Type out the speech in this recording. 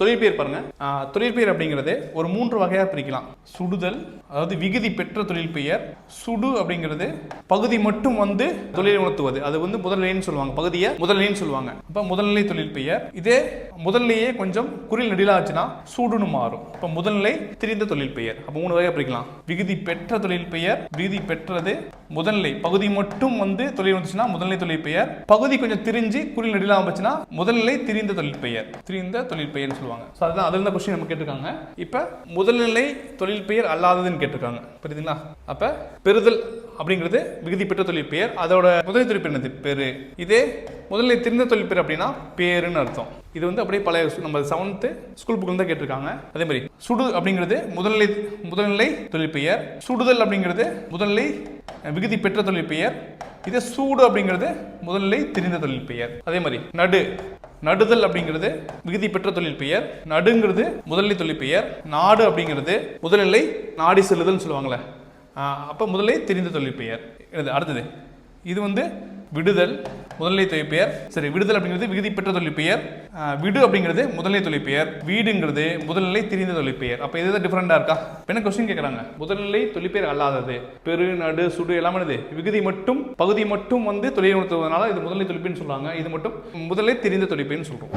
தொழிற்பெயர் பாருங்க. தொழிற்பெயர் அப்படிங்கிறது ஒரு 3 வகையாக பிரிக்கலாம். சுடுதல், அதாவது விகுதி பெற்ற தொழிற்பெயர். சுடு அப்படிங்கிறது பகுதி மட்டும் வந்து தொழிலை உணர்த்துவது, அது வந்து முதல்நிலைன்னு சொல்லுவாங்க, பகுதியை முதல்நிலைன்னு சொல்லுவாங்க. அப்ப முதல்நிலை தொழிற்பெயர். இதே முதல்லையே கொஞ்சம் குறில் நெடிலா ஆச்சுன்னா சூடுன்னு மாறும். அப்ப முதல்நிலை திரிந்த தொழிற்பெயர். அப்ப 3 வகையாக பிரிக்கலாம். விகுதி பெற்ற தொழிற்பெயர், விகுதி பெற்றது, முதல்நிலை பகுதி மட்டும் வந்து தொழில் வந்துச்சுன்னா முதல்நிலை தொழிற்பெயர், பகுதி கொஞ்சம் திரிஞ்சு குறில் நெடிலா வந்துச்சுன்னா முதல்நிலை திரிந்த தொழிற்பெயர், திரிந்த தொழிற்பெயர் சொல்லுவாங்க. அதுதான் அதுல இருந்த क्वेश्चन நம்ம கேட்டிருக்காங்க. இப்ப முதல்நிலை தொழிற்பெயர் அல்லாததுன்னு கேட்டிருக்காங்க. புரியுதுங்களா? அப்ப பெறுதல் அப்படிங்கிறது விகுதி பெற்ற தொழிற்பெயர், அதோட முதல் தொழிற்பெயர் என்னது? பெரு. இதே முதல்நிலை திரிந்த தொழிற்பெயர் அப்படின்னா பேருன்னு அர்த்தம். இது வந்து அப்படியே பழைய நம்ம 7th ஸ்கூல் புக்ல தான் கேட்டிருக்காங்க. அதே மாதிரி சுடு அப்படிங்கிறது முதல்நிலை தொழிற்பெயர், சுடுதல் அப்படிங்கிறது முதல்நிலை விகுதி பெற்ற தொழிற்பெயர், இதே சூடு அப்படிங்கிறது முதல்நிலை திரிந்த தொழிற்பெயர். அதே மாதிரி நடுதல் அப்படிங்கிறது விகுதி பெற்ற தொழிற்பெயர், நடுங்கிறது முதல்நிலை தொழிற்பெயர், நாடு அப்படிங்கிறது முதல்நிலை நாடி செல்லுதல் சொல்லுவாங்களே, அப்போ முதல்நிலை தெரிந்த தொழிற்பெயர். அடுத்தது இது வந்து விடுதல் முதல்நிலை தொழிற்பெயர். சரி, விடுதல் அப்படிங்கிறது விகுதி பெற்ற தொழிற்பெயர், விடு அப்படிங்கிறது முதல்நிலை தொழிற்பெயர், வீடுங்கிறது முதல்நிலை திரிந்த தொழிற்பெயர். அப்போ இது டிஃபரெண்டா இருக்கா? என்ன கொஸ்டின் கேட்கறாங்க? முதல்நிலை தொழிற்பெயர் அல்லாதது பெரு, நடு, சுடு எல்லாமே விகுதி மட்டும் பகுதி மட்டும் வந்து தொழில் உணர்த்துவதனால இது முதல்நிலை தொழிற்பெயர்னு சொல்றாங்க. இது மட்டும் முதல்நிலை திரிந்த தொழிற்பெயர்னு சொல்றோம்.